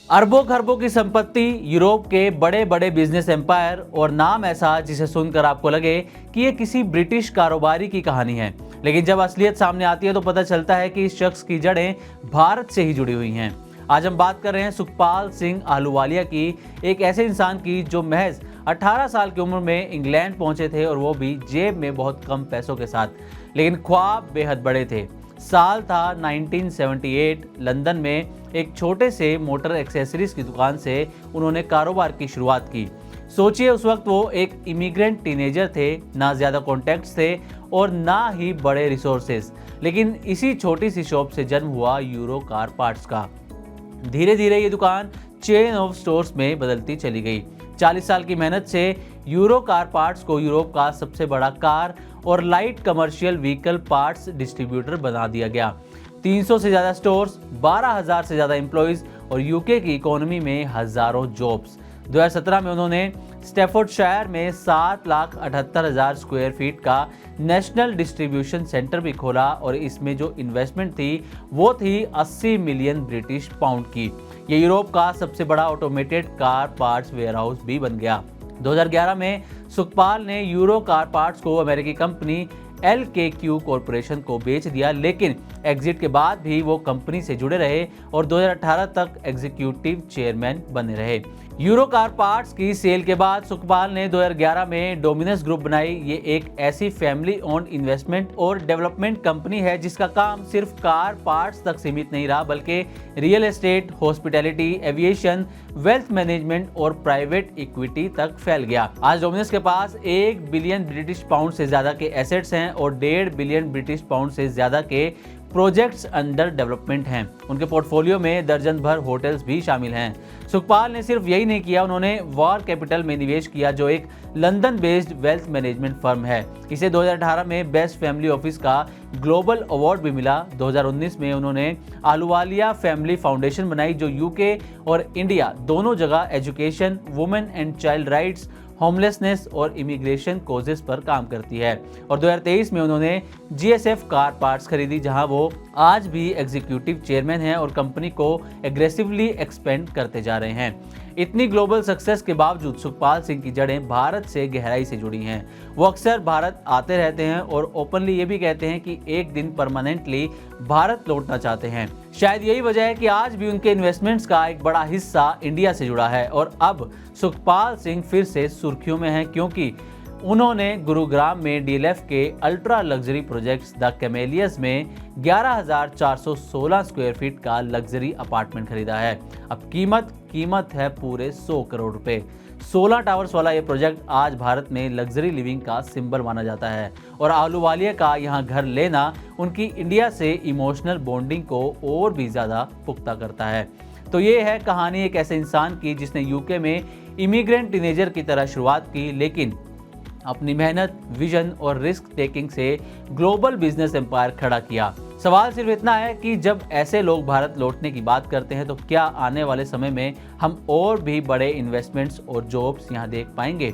अरबों खरबों की संपत्ति, यूरोप के बड़े बड़े बिजनेस एम्पायर और नाम ऐसा जिसे सुनकर आपको लगे कि ये किसी ब्रिटिश कारोबारी की कहानी है। लेकिन जब असलियत सामने आती है तो पता चलता है कि इस शख्स की जड़ें भारत से ही जुड़ी हुई हैं। आज हम बात कर रहे हैं सुखपाल सिंह आहलूवालिया की, एक ऐसे इंसान की जो महज 18 साल की उम्र में इंग्लैंड पहुंचे थे, और वो भी जेब में बहुत कम पैसों के साथ। लेकिन ख्वाब बेहद बड़े थे। साल था 1978। लंदन में एक छोटे से मोटर एक्सेसरीज की दुकान से उन्होंने कारोबार की शुरुआत की। सोचिए, उस वक्त वो एक इमिग्रेंट टीनेजर थे, ना ज़्यादा कॉन्टैक्ट्स थे और ना ही बड़े रिसोर्सेज। लेकिन इसी छोटी सी शॉप से जन्म हुआ यूरो कार पार्ट्स का। धीरे धीरे ये दुकान चेन ऑफ स्टोर्स में बदलती चली गई। 40 साल की मेहनत से यूरो कार पार्ट्स को यूरोप का सबसे बड़ा कार और light commercial vehicle parts distributor बना दिया गया। 300 से ज़्यादा स्टोर्स, 12,000 से ज़्यादा एम्प्लॉयज़ और यूके की इकोनॉमी में हज़ारों जॉब्स। 2017 में उन्होंने स्टैफोर्डशायर में 7,78,000 स्क्वायर फीट का नेशनल डिस्ट्रीब्यूशन सेंटर भी खोला, और इसमें जो इन्वेस्टमेंट थी वो थी 80 मिलियन ब्रिटिश पाउंड की। ये यूरोप का सबसे बड़ा ऑटोमेटेड कार पार्ट्स वेयरहाउस भी बन गया। 2011 में सुखपाल ने यूरो कार पार्ट्स को अमेरिकी कंपनी LKQ कॉरपोरेशन को बेच दिया, लेकिन एग्जिट के बाद भी वो कंपनी से जुड़े रहे और 2018 तक एग्जीक्यूटिव चेयरमैन बने रहे। यूरो कार पार्ट्स की सेल के बाद सुखपाल ने 2011 में डोमिनस ग्रुप बनाई। ये एक ऐसी फैमिली ओन्ड इन्वेस्टमेंट और डेवलपमेंट कंपनी है जिसका काम सिर्फ कार पार्ट्स तक सीमित नहीं रहा, बल्कि real estate, hospitality, aviation, wealth management और प्राइवेट इक्विटी तक फैल गया। आज डोमिनस के पास 1 बिलियन ब्रिटिश पाउंड से ज्यादा के एसेट्स हैं और 1.5 बिलियन ब्रिटिश पाउंड से ज्यादा के प्रोजेक्ट्स अंडर डेवलपमेंट हैं। उनके पोर्टफोलियो में दर्जन भर होटल्स भी शामिल हैं। सुखपाल ने सिर्फ यही नहीं किया, उन्होंने वॉर कैपिटल में निवेश किया, जो एक London based wealth management firm है। इसे 2018 में बेस्ट फैमिली ऑफिस का ग्लोबल अवार्ड भी मिला। 2019 में उन्होंने आहलूवालिया फैमिली फाउंडेशन बनाई, जो यूके और इंडिया दोनों जगह education, women and child rights, homelessness और इमिग्रेशन कोजेस पर काम करती है। और 2023 में उन्होंने GSF कार पार्ट्स खरीदी, जहां वो आज भी एग्जीक्यूटिव चेयरमैन हैं और कंपनी को एग्रेसिवली एक्सपेंड करते जा रहे हैं। इतनी ग्लोबल सक्सेस के बावजूद सुखपाल सिंह की जड़ें भारत से गहराई से जुड़ी हैं। वो अक्सर भारत आते रहते हैं और ओपनली ये भी कहते हैं कि एक दिन परमानेंटली भारत लौटना चाहते हैं। शायद यही वजह है कि आज भी उनके इन्वेस्टमेंट्स का एक बड़ा हिस्सा इंडिया से जुड़ा है। और अब सुखपाल सिंह फिर से सुर्खियों में हैं, क्योंकि उन्होंने गुरुग्राम में DLF के अल्ट्रा लग्जरी प्रोजेक्ट्स द कैमेलियस में 11,416 स्क्वायर फीट का लग्जरी अपार्टमेंट खरीदा है। अब कीमत है पूरे 100 करोड़ रुपए। 16 टावर्स वाला ये प्रोजेक्ट आज भारत में लग्जरी लिविंग का सिंबल माना जाता है, और आहलूवालिया का यहाँ घर लेना उनकी इंडिया से इमोशनल बॉन्डिंग को और भी ज़्यादा पुख्ता करता है। तो ये है कहानी एक ऐसे इंसान की जिसने यूके में इमिग्रेंट टीनेजर की तरह शुरुआत की, लेकिन अपनी मेहनत, विजन और रिस्क टेकिंग से ग्लोबल बिजनेस एम्पायर खड़ा किया। सवाल सिर्फ इतना है कि जब ऐसे लोग भारत लौटने की बात करते हैं तो क्या आने वाले समय में हम और भी बड़े इन्वेस्टमेंट्स और जॉब्स यहाँ देख पाएंगे।